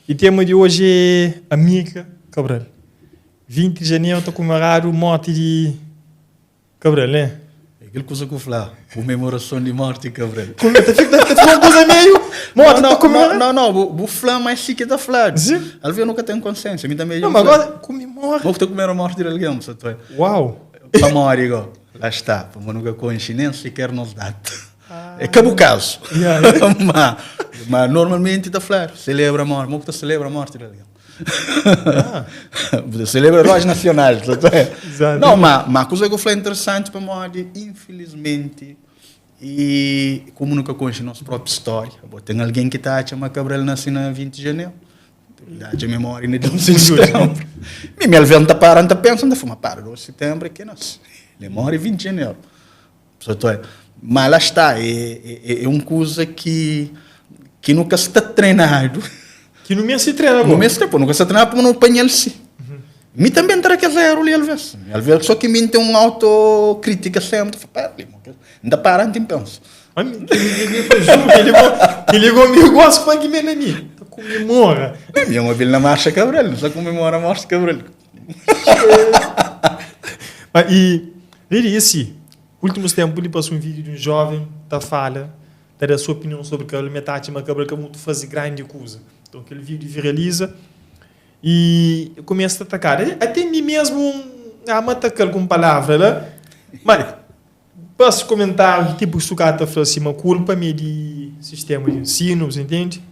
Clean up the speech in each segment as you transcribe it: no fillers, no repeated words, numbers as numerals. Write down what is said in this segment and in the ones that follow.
E o tema de hoje é Amiga Cabral. 20 de janeiro está comemorado a morte de Cabral, né? Aquela coisa que eu falei, comemoração de morte de Cabral. Tá uma coisa meio... Morte está comemorando. Não, vou falar mais chique da falar. Sim. Às vezes eu nunca tenho consciência. Não, mas agora comemora. Vou ter comer a morte de alguém, você tá? Uau. Para morrer, igual. Lá está. Para nunca coincidência sequer nos dá. É cabo caso. Mas normalmente está a falar. Celebra a morte. Você celebra a morte de alguém. Celebra heróis nacionais. Não, mas a coisa que eu falei interessante para morrer, infelizmente, e como nunca conhece a nossa própria história, tem alguém que está a chamar Cabral nasceu na 20 de janeiro. Dá de memória de 11 de setembro. Me levanta para não pensa, não fuma para 12 de setembro que nós. Memória 20 de janeiro. Mas lá está, é uma coisa que nunca está treinado. Que não me se treina agora. Não me se treina, nunca se treina para não apanhar-se. Me também terá que fazer ali, às vezes. Só que me tem uma autocrítica sempre. Ainda para, não penso. Ele ligou comigo, gosto para que me nem comemora. Minha mobília na marcha Cabral, não só comemora a morte Cabral. E, veja assim, últimos tempos ele passou um vídeo de um jovem da fala, da a sua opinião sobre Cabral, metade de Cabral que é muito fazer grande coisa. Então aquele vídeo viraliza e eu começo a atacar. Até mim mesmo me atacar com palavra, né? Mas posso comentar, tipo, sucata falou assim, uma culpa me de sistema de ensino, você entende?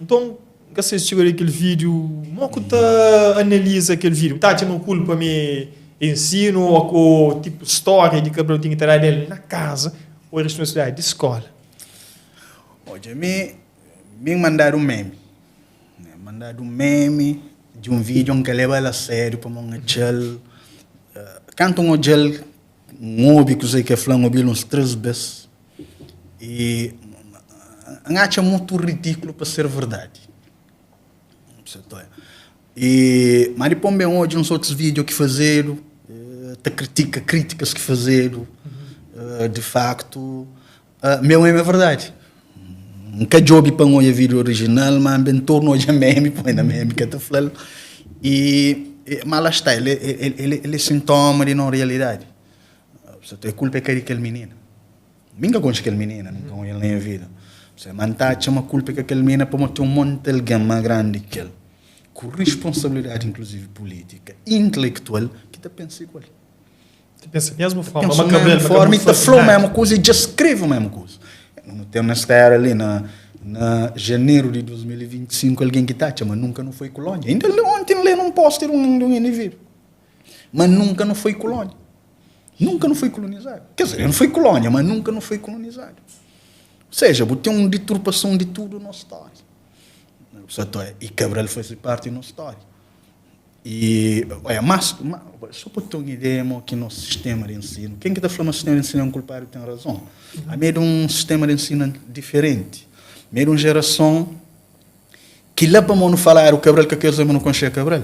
Então, que assistiu aquele vídeo, moco tá analisa aquele vídeo, tá, tinha uma culpa me ensino ou tipo história de Cabral tinha que estar ali na casa ou responsabilidade de escola. Olha, me mandaram um meme. Mandaram um meme de um vídeo que leva a sério para um gel. Canto um gel, um óbvio que sei que é flan uns 3 vezes. E acho muito ridículo para ser verdade. E mas depois bem hoje uns outros vídeos que fazeram, críticas que fazeram, de facto, meu meme é verdade. Nunca jobi para o vídeo original, mas bem torno hoje meme, põe na meme que está falando. Mas lá está, ele é sintoma de não realidade. A culpa é que aquele menino. Nunca conheço aquele menino, nunca conheço ele na vida. Você mantém uma culpa que aquele menino para ter um monte de alguém mais grande que ele, com responsabilidade inclusive política, intelectual, que está pensando igual. Você pensa a mesma forma, pensa a mesma forma, e está falando a mesma coisa e já escreve a mesma coisa. Não tem nesta era ali na janeiro de 2025 alguém que está, mas nunca não foi colônia. Ainda ontem lê num poster um indivíduo, mas nunca não foi colônia. Nunca não foi colonizado. Quer dizer, não foi colônia, mas nunca não foi colonizado. Ou seja, tem uma deturpação de tudo na história. E Cabral faz parte da nossa história. E, olha, mas só para ter uma ideia que nosso sistema de ensino, quem que está falando do sistema de ensino é um culpado, tem razão. A meio de um sistema de ensino diferente, a meio de uma geração que lá para não falar o Cabral que aqueles não conhecem Cabral.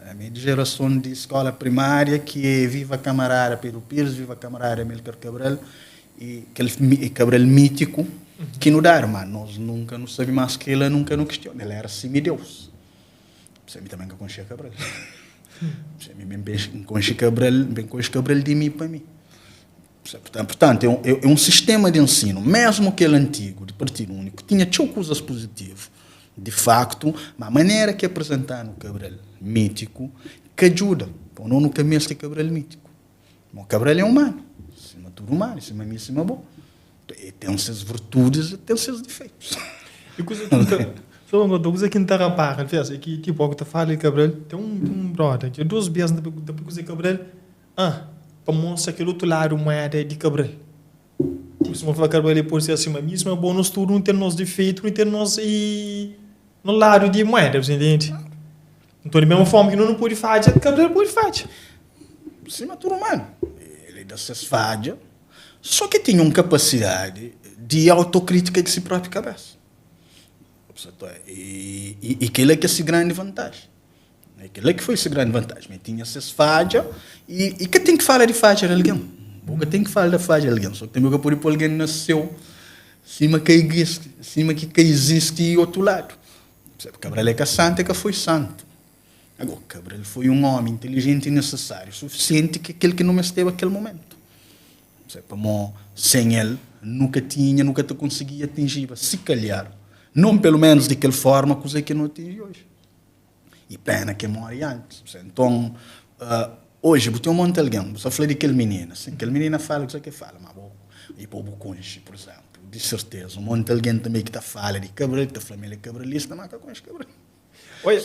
A meio de geração de escola primária que é viva a camarada Pedro Pires, viva a camarada Amílcar Cabral, e aquele Cabral mítico, que não dá, mas nós nunca não sabemos mais que ele nunca não questiona. Ele era semideus. Você também conhecia Cabral. Você bem conhece Cabral de mim para mim. Portanto, é um sistema de ensino, mesmo que ele antigo, de partido único, tinha coisas positivas. De facto, a maneira que apresentaram o Cabral mítico, que ajuda. Para não nunca mesmo Cabral mítico. O Cabral é humano. Acima de tudo humano, acima de mim, acima bom. Tem suas virtudes e tem seus defeitos. E coisa que não está rapaz, que tipo, o que está falando Cabral, tem um brother, que 2 vezes depois que Cabral, para mostrar aquele outro lado moeda de Cabral. Se você falar Cabral por ser assim mesmo, é bom nós tudo não ter nos defeitos, não ter nos no lado de moeda, você entende? Então, da mesma forma que não pode fazer, Cabral pode fazer. Acima de tudo humano. Ele dá suas falhas. Só que tinha uma capacidade de autocrítica de si própria cabeça. E aquilo é que é essa grande vantagem. Aquilo é que foi essa grande vantagem. Mas tinha essas falhas e que tem que falar de falha de alguém. Porque tem que falar da falha de alguém. Só que tem que por alguém nasceu cima que existe outro lado. Cabral é que santo, é que foi santo. Agora, Cabral foi um homem inteligente e necessário, suficiente que aquele que não esteve naquele momento. Sem ele, nunca te conseguia atingir, se calhar. Não pelo menos daquela forma, coisa que não atinge hoje. E pena que morre antes. Então, hoje, eu tenho um monte de alguém, você fala daquele menino, assim, aquele menino fala o que fala, mas e para o Conche, por exemplo, de certeza, um monte de alguém também que está fala de Cabral, que está falando de cabralista, mas que Conche Cabral. Olha,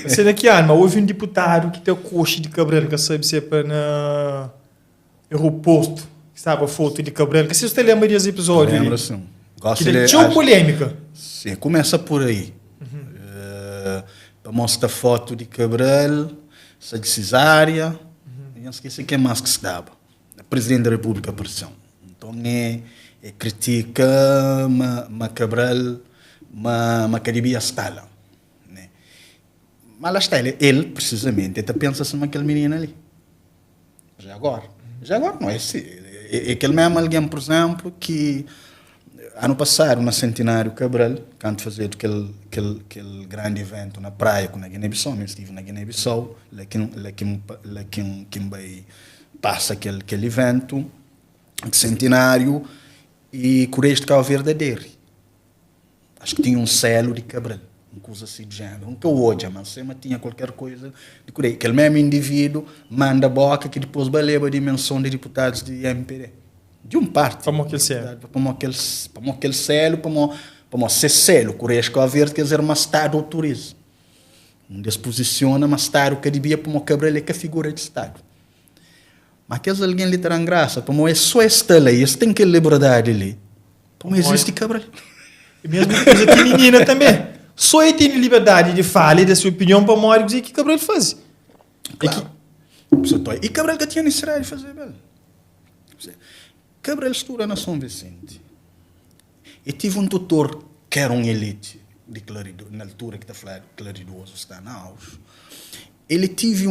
você daqui mas houve um deputado que tem o coche de Cabral, que sabe se é para na aeroporto, que sabe a foto de Cabral, que se você lembra desse episódio. Lembro, sim. Que ele tinha polêmica. Sim, começa por aí. Para mostrar foto de Cabral, essa de cesárea, e não esqueci quem mais que se dava. Presidente da República, pressão. Então, critica Cabral, que devia estar lá. Né? Mas lá está ele, precisamente, ele pensa-se naquele menino ali. Já agora não é assim. É aquele mesmo alguém, por exemplo, que ano passado, no centenário Cabral, quando fazia aquele grande evento na praia com a Guiné-Bissau, eu estive na Guiné-Bissau, lá que vai passa aquele evento de centenário e Correio de Cabo Verde dele. Acho que tinha um selo de Cabral, uma coisa assim de género. Nunca hoje, mas sempre tinha qualquer coisa de Correio. Aquele mesmo indivíduo manda boca que depois vai levar a dimensão de deputados de MPD. De um parte. Para aquele selo. Para aquele selo, para ser selo. Correio de Cabo Verde quer dizer mais Estado autoriza. Onde se posiciona mais Estado que devia para o Cabral é que a figura de Estado. Mas que alguém lhe terá graça, para é só esta lei, eles têm que liberdade ali. Para existe Cabral. E mesmo coisa pequenina também. Só ele tem liberdade de falar e da sua opinião para morrer e dizer que Cabral faz. Claro. E Cabral que tinha necessidade de fazer, velho. Cabral estuda na São Vicente. E tive um tutor que era um elite de Claridoso, na altura que está falando Claridoso, está na auge. Ele teve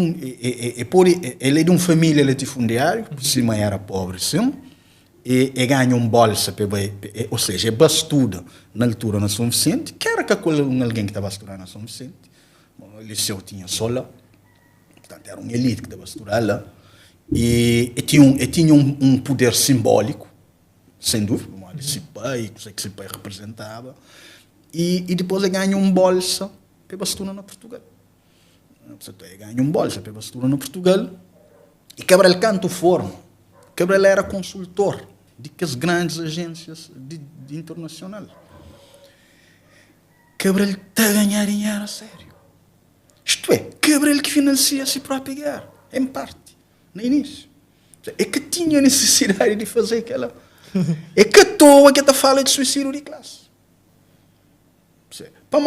ele é de uma família latifundiária, por cima era pobre, sim, e ganha um bolsa, ou seja, ele estuda na altura na São Vicente, que era alguém que estava estudando na São Vicente, o liceu tinha só lá, portanto era um elite que estava estudando lá, e tinha um poder simbólico, sem dúvida, como esse pai, o que esse pai representava, e depois ele ganha um bolsa para estudar na Portugal. Você ganha um bolsa para estudar no Portugal e Cabral canto forma. Cabral era consultor de que as grandes agências de internacional. Cabral está a ganhar dinheiro a sério. Isto é, Cabral que financia a si própria guerra, em parte, no início. É que tinha necessidade de fazer aquela. É que à toa que está fala de suicídio de classe. Para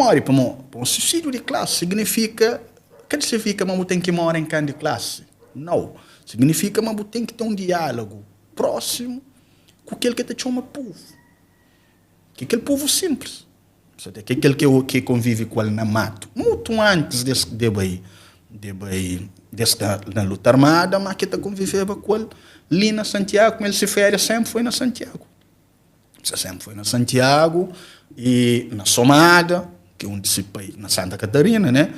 um suicídio de classe significa. Que significa que tem que morar em cada classe? Não. Significa que tem que ter um diálogo próximo com aquele que te chama povo. Que aquele povo simples. Que aquele que convive com ele na mato. Muito antes desta na luta armada, mas que está convivendo com ele ali na Santiago, como ele se férias, sempre foi na Santiago. Sempre foi na Santiago e na Somada, que é um discípulo na Santa Catarina, né?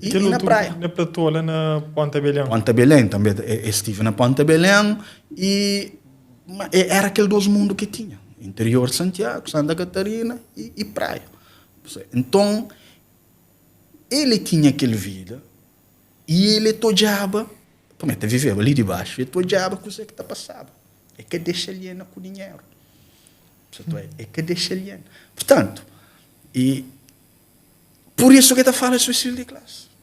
E na praia. Na platô, lá na Ponta Belém. Ponta Belém, também estive na Ponta Belém e era aquele dois mundos que tinha. Interior de Santiago, Santa Catarina e praia. Então, ele tinha aquela vida e ele tojava, promete viver ali debaixo, ele tojava com o que está passando. É que deixa ele com o dinheiro. É que deixa ele. Portanto, e por isso que está falando de suicídio de classe.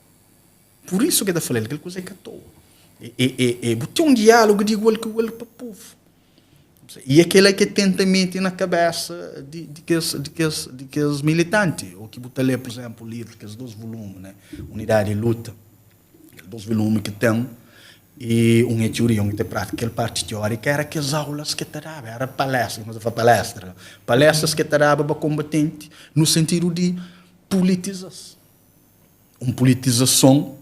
Por isso que está falando aquela coisa que é à toa. Tem um diálogo de igual que o para o povo. E aquele que tenta meter na cabeça de que os militantes, ou que botar ler, por exemplo, o livro, que os 2 volumes, né? Unidade e Luta, aqueles 2 volumes que tem, e um é teoria, um é prática, aquela parte teórica era que as aulas que te dava, era palestra, mas eu palestras que te dava para combatente, no sentido de politização. Uma politização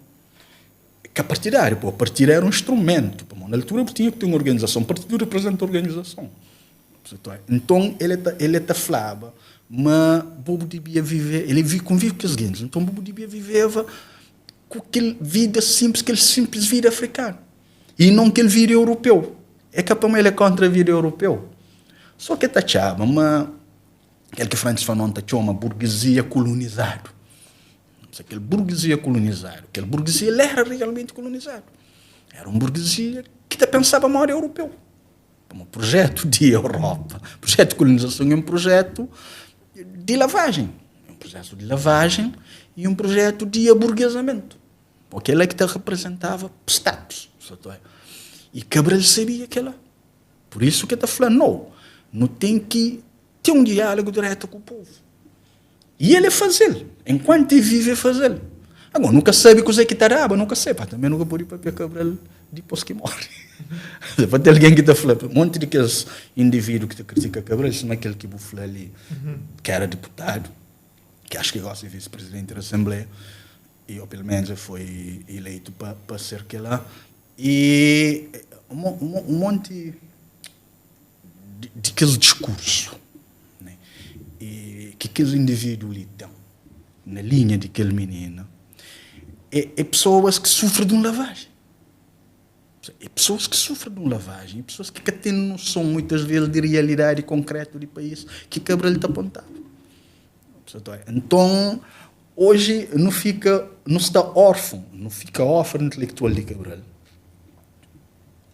que a partidária, a partidária era um instrumento. Na altura tinha que ter uma organização, o partido representa a organização. Então ele falava mas Bobo devia viver, ele convive com os guindos, então Bobo devia viver com aquela vida simples, aquele simples vida africana. E não aquele vida europeu. É que para mim ele é contra a vida europeu. Só que está chama, mas aquele que Francis Fanon está chama burguesia colonizado. Aquele burguesia colonizado, aquele burguesia ele era realmente colonizado. Era um burguesia que pensava mais europeu. Um projeto de Europa. O projeto de colonização é um projeto de lavagem. É um processo de lavagem e um projeto de aburguesamento. Aquele é que representava status. E Cabral sabia aquilo. Por isso que está falando, não tem que ter um diálogo direto com o povo. E ele fazê-lo. Enquanto ele vive, fazê-lo. Agora, nunca sabe coisa que está nunca sabe. Também nunca pode ir para Cabral depois que morre. Para ter alguém que está falando, um monte de aqueles indivíduos que critica Cabral, isso não é aquele que bufla ali, que era deputado, que acho que gosta de vice-presidente da Assembleia, e eu, pelo menos, foi eleito para ser que lá. E um monte de aquele discurso, né? E que aqueles indivíduos ali estão na linha de aquele menino é pessoas que sofrem de uma lavagem. É pessoas que sofrem de uma lavagem, pessoas que têm noção muitas vezes de realidade concreta do país que Cabral está apontado. Então, hoje não está órfão, não fica órfão intelectual de Cabral,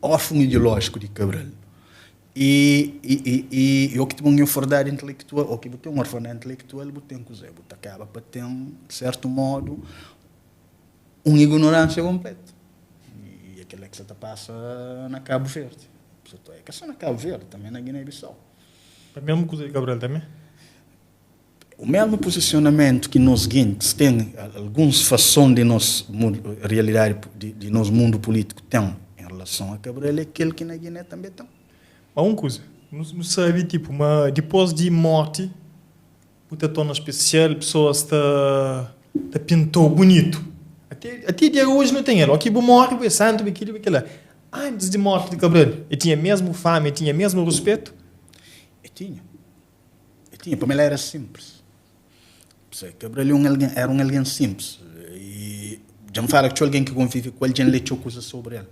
órfão ideológico de Cabral. E eu que tenho uma verdade intelectual, ou que eu tenho uma orfandade intelectual, eu tenho que usar, eu acaba para ter, de certo modo, uma ignorância completa. E aquilo é que você passa na Cabo Verde. É que só na Cabo Verde, também na Guiné-Bissau. É a mesma coisa de Cabral também? O mesmo posicionamento que nós guintes tem, alguns fações de nossa realidade, de nosso mundo político tem em relação a Cabral, é aquele que na Guiné também tem. Mas uma coisa, não sabe, tipo, mas depois de morte, puta torna especial, pessoas te pintou bonito. Até dia hoje não tem ela. Aqui morre, é santo, aquilo. Antes de morte de Cabral, ele tinha mesmo fama, ele tinha mesmo respeito? Ele tinha. Para mim ele era simples. Cabral era um alguém simples. E já me fala que tinha alguém que convive com ele, já lhe tinha coisas sobre ele.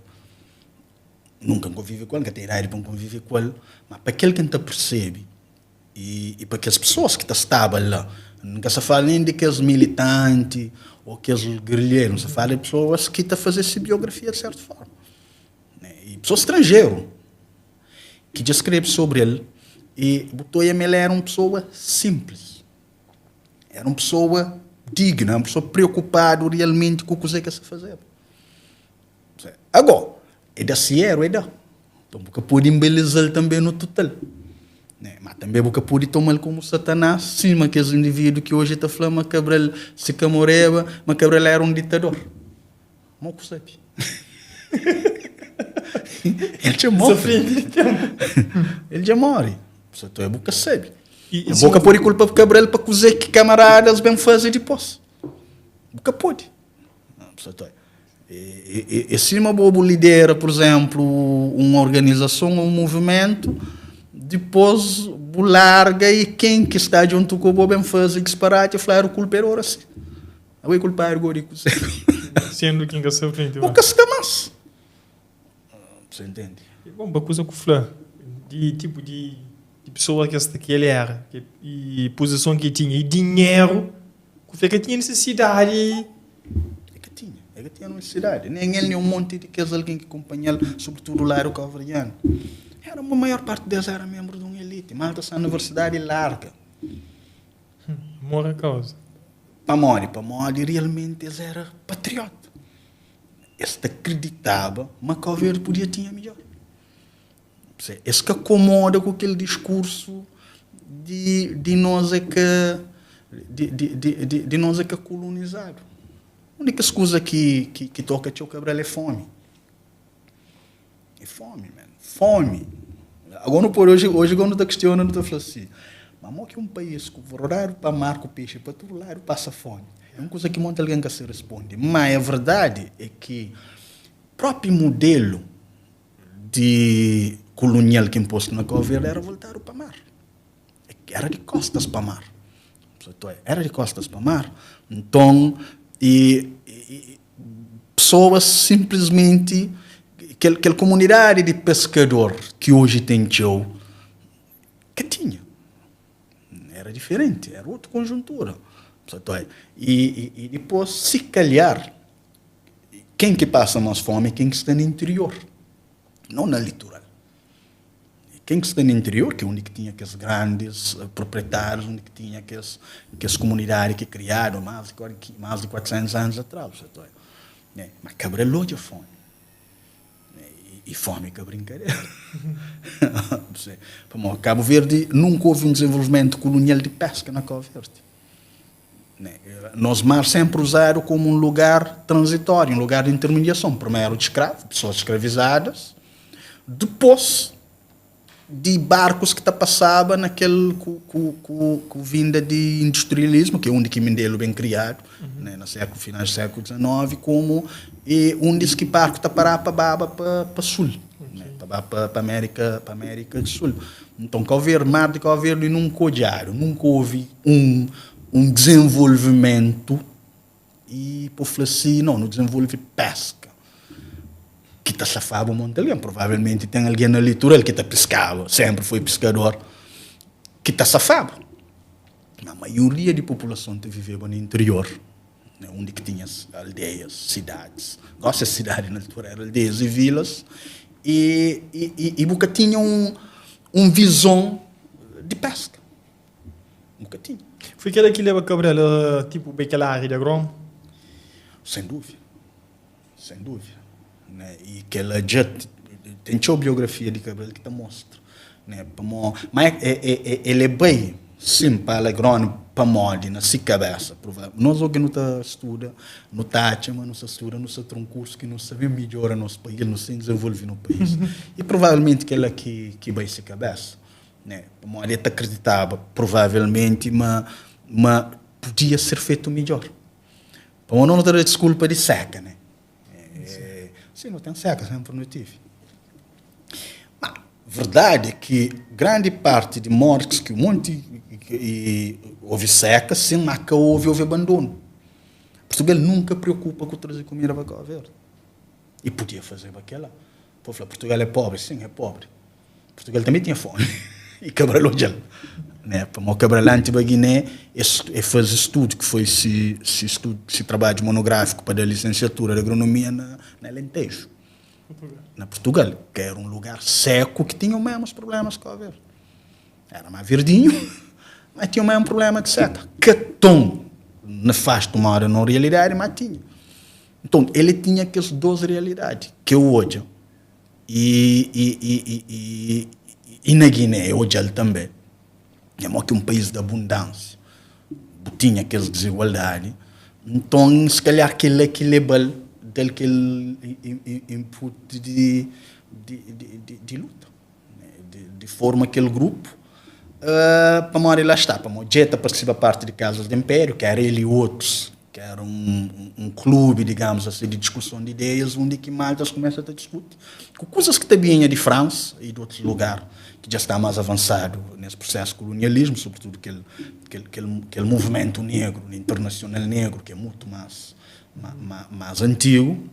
Nunca convive com ele, que tem idade para conviver com ele, mas para aquele que não percebe e para aquelas pessoas que estavam lá, nunca se fala nem de aqueles militantes ou aqueles guerrilheiros, não se fala de pessoas que estão a fazer essa biografia de certa forma. E pessoas estrangeiras que descrevem sobre ele e botou ele era uma pessoa simples, era uma pessoa digna, uma pessoa preocupada realmente com o que se fazer. Agora, é da Sierra, é da. Então, você pode embelezar também no total. Mas também você pode tomar como Satanás, sim, mas aqueles indivíduos que hoje estão falando que Cabral se camoreva, mas Cabral era um ditador. Não sabe. Ele já morre. Ele já morre. Você sabe. Você pode culpar Cabral para cozer que camaradas bem fazem depois. Você pode. E se uma bobo lidera, por exemplo, uma organização ou um movimento, depois larga e quem que está junto com o bobo faz disparate, falar o culpado assim. Não é culpar o rico. Sendo quem que se frente. O que está mais? Você entende? Bom, uma coisa que o Flá, de tipo de pessoa que ele era, e posição que tinha, e dinheiro, que tinha necessidade. Ele tinha necessidade. Nem ele, nem um monte de alguém que acompanha ele, sobretudo lá o Calvariano. Era a maior parte deles era membro de uma elite. Malta essa universidade larga. Mora a causa. Para morrer, realmente eles eram patriotas. Eles acreditavam, mas Calverde podia ter melhor. Eles que acomoda com aquele discurso de nós é que de nós é que é colonizado. A única coisa que toca o Cabral é fome. É fome, man. Fome. Agora, por hoje quando estou questionando, estou falando assim, mas que um país que o horário para mar com peixe, para todo lado passa fome. É uma coisa que muita alguém que se responde. Mas a verdade é que o próprio modelo de colonial que imposto na Cabo Verde era voltar para mar. Era de costas para mar. Era de costas para mar. Então, pessoas simplesmente, aquela comunidade de pescador que hoje tem show, que tinha. Era diferente, era outra conjuntura. E depois, se calhar, quem que passa mais fome é quem que está no interior, não na litoral. Quem que está no interior, que é onde que tinha aqueles grandes proprietários, onde que tinha aquelas comunidades que criaram mais de 400 anos atrás. Mas cabra loja fome. E fome é brincadeira. Cabo Verde nunca houve um desenvolvimento colonial de pesca na Cabo Verde. Nós mar sempre usaram como um lugar transitório, um lugar de intermediação. Primeiro de escravos, pessoas escravizadas, depois de barcos que passavam naquele com vinda de industrialismo, que é onde que Mindelo bem criado, no final do século XIX, como e onde que barco para para sul, para América do Sul. Então, mar de Cabo Verde nunca houve um desenvolvimento e por assim, não desenvolve pesca. Que está safado um monte ali. Provavelmente tem alguém na litoral que está pescava, sempre foi pescador, que está safado. A maioria da população que vivia no interior, onde que tinha aldeias, cidades. Nossa cidade na altura eram aldeias e vilas, e nunca tinha um visão de pesca. Nunca tinha. Foi aquela que leva a Cabrela, tipo, aquela área de agrônomo? Sem dúvida. Sem dúvida. E que ela já tem a biografia de Cabral que te mostra, mas ele é bem simples para agrônomo para moda na sua cabeça. Nós que não estuda, não está mas não estuda, não tem um curso que não sabe melhorar nosso país, não se desenvolve no país. E provavelmente que ela que vai se cabeça, para moda ele acreditava provavelmente, mas podia ser feito melhor. Para não ter desculpa de seca, Sim, não tem seca, sempre não tive. Mas a verdade é que grande parte de mortes que houve seca, sim, nunca houve abandono. Portugal nunca preocupa com trazer comida para Cabo Verde. E podia fazer aquela. Portugal é pobre, sim, é pobre. Portugal também tinha fome. E Cabral hoje. Para o Cabral antes da Guiné, fez estudo, que foi esse trabalho monográfico para a licenciatura de agronomia na Alentejo. Na Portugal, que era um lugar seco que tinha os mesmos problemas que o Cabo Verde. Era mais verdinho, mas tinha o mesmo problema de seca. Que tão nefasto uma hora na realidade, mas tinha. Então, ele tinha aquelas duas realidades, que hoje, e na Guiné, hoje ele também. É um país de abundância, tinha aquelas desigualdades. Então, se calhar, aquele equilíbrio daquele input de luta, de forma aquele grupo, para morrer lá está, para morrer participa parte de Casas de Império, que era ele e outros, que era um clube, digamos assim, de discussão de ideias, onde que Malta começa a discutir com coisas que também é de França e de outros lugares, que já está mais avançado nesse processo de colonialismo, sobretudo aquele movimento negro, internacional negro, que é muito mais antigo,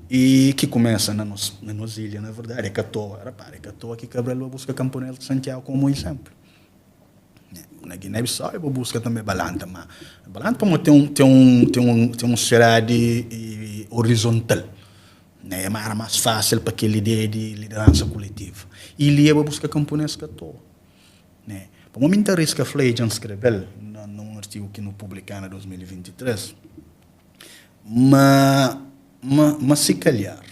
e que começa na nossa ilha, na verdade. É que à toa que Cabral busca Camponês de Santiago como exemplo. Na Guiné-Bissau eu busco também Balanta, mas Balanta tem uma sociedade horizontal. É mais fácil para aquela ideia de liderança coletiva. E ele vai buscar camponeses que estou. Para o momento, que a Fleijan escreveu num artigo que não publicou em 2023, mas se calhar,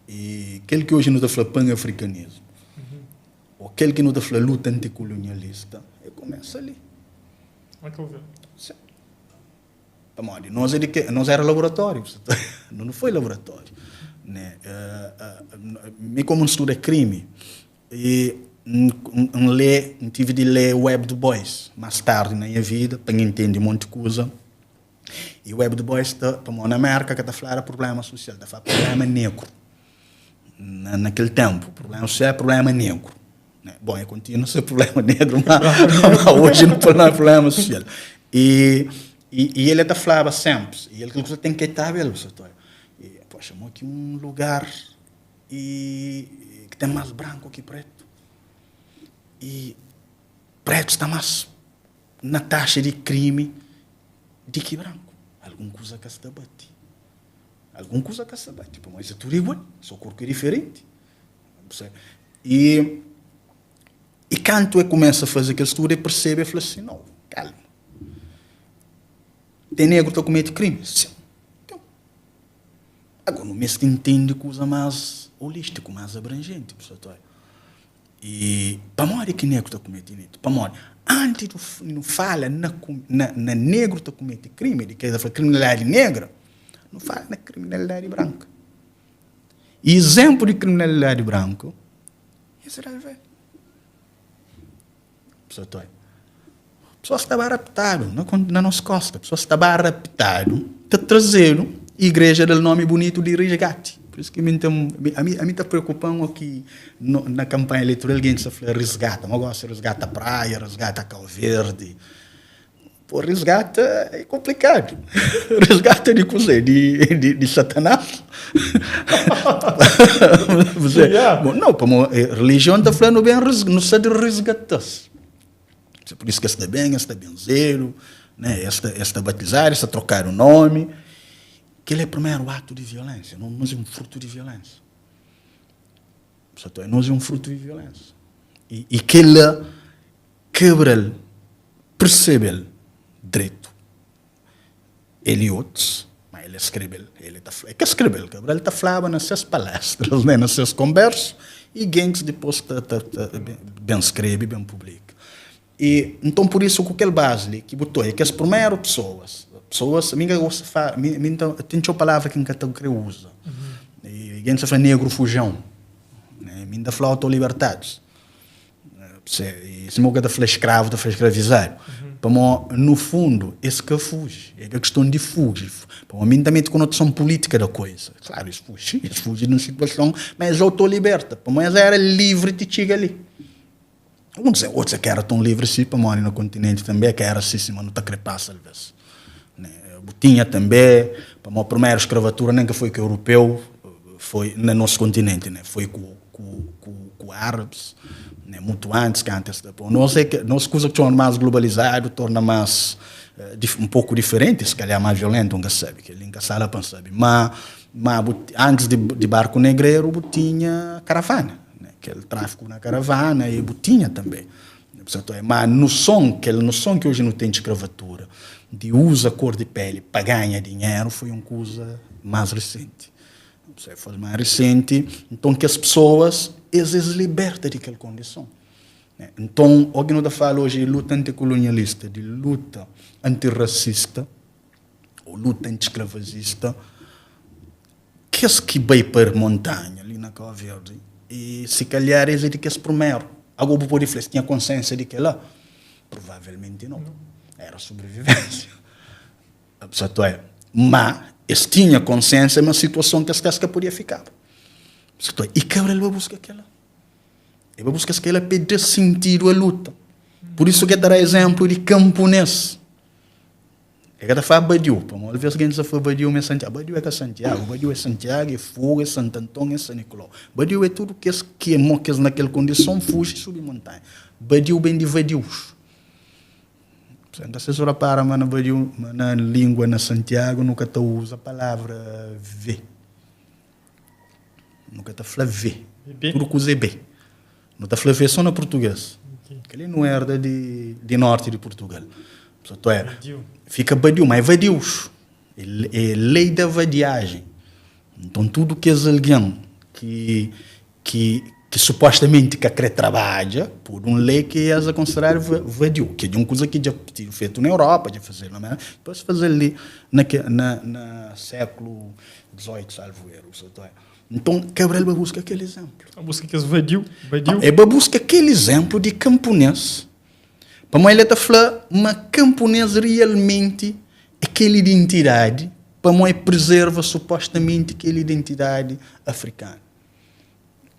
e aquele que hoje não está falando pan-africanismo, ou aquele que não está falando luta anticolonialista, começa ali. Sim. Nós era laboratório, não foi laboratório. Como um estudo é crime, e tive de ler Web Du Bois mais tarde na minha vida, para entender um monte de coisa. E o Web Du Bois está na América, que está falando problema social, está falando problema negro. Naquele tempo, problema social é problema negro. Bom, eu continuo a ser problema negro, mas hoje não é problema social. E ele até falava sempre, e ele que tem que estar bem, poxa, chamou aqui um lugar que tem mais branco que preto. E preto está mais na taxa de crime de que branco. Alguma coisa que se debate. Alguma coisa que se debate. Mas é tudo igual, só corpo é diferente. E quando eu começo a fazer aquele estudo, eu percebo e falo assim, não, calma. Tem negro que comete crimes? Sim. Então, agora, no mês que entende coisa mais holística, mais abrangente. E para morrer que negro está cometendo isso? Para morrer. Antes de não fala na negro está cometendo crime, de que é criminalidade negra, não fala na criminalidade branca. E exemplo de criminalidade branca, Israel velho. A pessoa estava raptado na nossa costa. A pessoa estava raptado, está trazendo a igreja do nome bonito de resgate. Por isso que a mim está preocupando aqui na campanha eleitoral, alguém se fala resgata. Mas gosta de resgata a praia, resgata a Cabo Verde. Por resgate é complicado. Resgate de coisa, de Satanás. Bom, não, como a religião está falando bem, não se de resgatar. Por isso que está benzeiro, né? Está batizar, está trocar o nome. Que ele é o primeiro ato de violência. Nós é um fruto de violência. Nós é um fruto de violência. E que ele quebra, percebe direito. Ele outros, mas ele escreve, ele está falando nas suas palestras, né? Nas suas conversas, e gangues depois bem escreve, bem publica. E então por isso que aquele base que botou é que as primeiras pessoas, tem uma palavra que eu usa. E a gente fala negro fujão, né? Minda fala autoliberdades. Se não é fala escravo, da fala escravizado. No fundo, esse que fuge, é a questão de fugir. Para mim também tem conotação política da coisa. Claro, eles fugem numa situação, mas autoliberta. Para mim, era livre de chegar ali. Outros que eram tão livres assim, para morar no continente também, que era assim, mas não está crepassa, às vezes. Tinha também, para a primeira escravatura, nem que foi com o europeu, foi no nosso continente, né? Foi com árabes, né? Muito antes que antes. Nós coisa que torna mais globalizado, torna mais um pouco diferente, se calhar mais violento, nunca sabe, que ele nunca sabe, sabe. Mas antes de barco negreiro, tinha caravana. Aquele tráfico na caravana e botinha também. Mas no som que hoje não tem de escravatura, de usa cor de pele para ganhar dinheiro, foi uma coisa mais recente. Foi mais recente, então que as pessoas às vezes libertam daquela condição. Então, o que nós falamos hoje de luta anticolonialista, de luta antirracista, ou luta anti-escravagista, que é que vai para a montanha, ali na Cabo Verde, e se calhar é de que esse primeiro, algum pode falar, tinha consciência de que lá? Provavelmente não. Era sobrevivência. Mas eles tinham consciência de uma situação que as cascas podia ficar. E que ele vai buscar aquela. Ele vai buscar aquela para dar sentido à luta. Por isso que dará exemplo de camponês. Ele fala Badiu. Para uma vez que a gente fala Badiu é Santiago. Badiu é Santiago. Badiu é Santiago, é Fogo, é Santo Antônio, é São Nicolau. Badiu é tudo que é naquela condição, fuge e subir montanha. Badiu bem de Vadius. Então, se você repara, na língua na Santiago, nunca te usa a palavra V. Nunca te fala V. Tudo que usa é B. Não te fala V só no português. Ele não herda de norte de Portugal. Fica Badiu, mas é Vadius. É lei da vadiagem. Então, tudo que é alguém que supostamente que quer trabalha por uma lei que é considerada vadio, que é uma coisa que já foi feito na Europa, já fazer lá, depois fazer ali na século XVIII, salvo erro. Então, Cabral vai buscar aquele exemplo. Busca que é vadio. É para buscar aquele exemplo de camponês. Para mim, ele está falando, uma camponês realmente aquela identidade, para mim, preserva supostamente aquela identidade africana.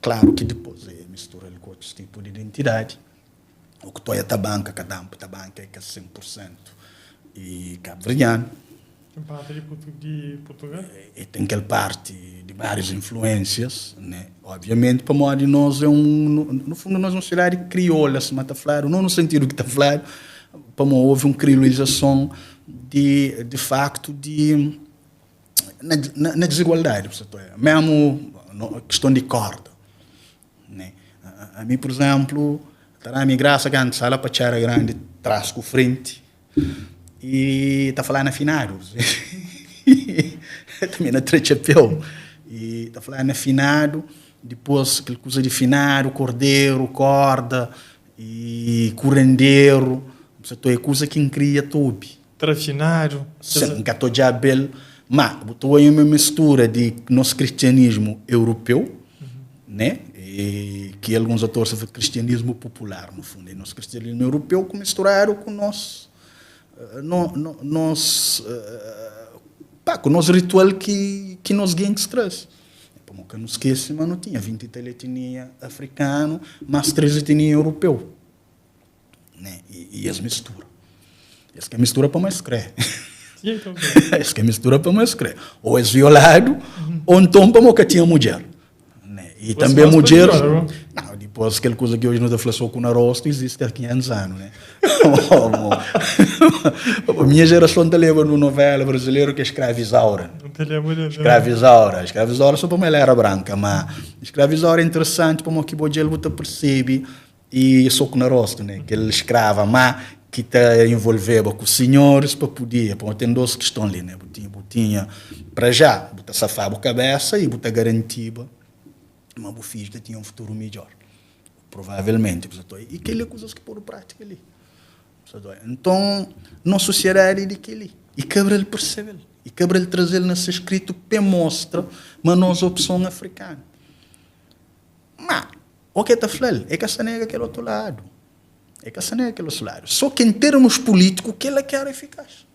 Claro que depois mistura com outros tipos de identidade. O que tu é a banca, cada banca é que é 100% e cabo-verdiano. Tem parte de Portugal? E tem aquela parte de várias influências, né? Obviamente, para nós de nós no fundo nós não cidade crioula, se mata flaro, não no sentido que está flaro, para nós houve uma criolização de facto na desigualdade, mesmo na questão de corda, né? A mim, por exemplo, está a minha graça que antes sala para tirar grande traz com frente e está falando afinado. Também na trechapeu. E está falando afinado, depois aquela coisa de finado, cordeiro, corda e curandeiro. É coisa que cria tudo. Trafinado. Sim, que estou já bem. Mas botou aí uma mistura de nosso cristianismo europeu, né? E que alguns autores falam cristianismo popular, no fundo. E nosso cristianismo europeu que misturaram com nosso com o nosso ritual que nós gangsters. Como que não esquece, mas não tinha 20 etnia africano, mas 13 etnia europeu. Né? E as misturas. Essa que é mistura para mais crer. Essa que é mistura para mais crer. Ou é violado, ou então para que tinha mulher. Né? E você também mulher. Não, depois aquela coisa que hoje nós falamos com o rosto existe há 500 anos. Né? A minha geração te lembra de novela brasileira que é Escravizaura. Escravizaura só para uma era branca, mas Escravizaura é interessante para que o Bojel percebe e só com o rosto, né? Que ele escrava, mas que está envolvendo com os senhores para poder, para ter duas questões ali, né? Botinha para já, botar safar a cabeça e botar garantido, mas o filho tinha um futuro melhor. Provavelmente. E que é coisas que pôr prática ali. Então, na sociedade de que ali. E cabra ele perceber. E cabra ele trazer nesse escrito para mostra uma nossa opção africana. Mas, o que está falando é que essa nega aquele outro lado. Só que em termos políticos, que ela quer é eficaz.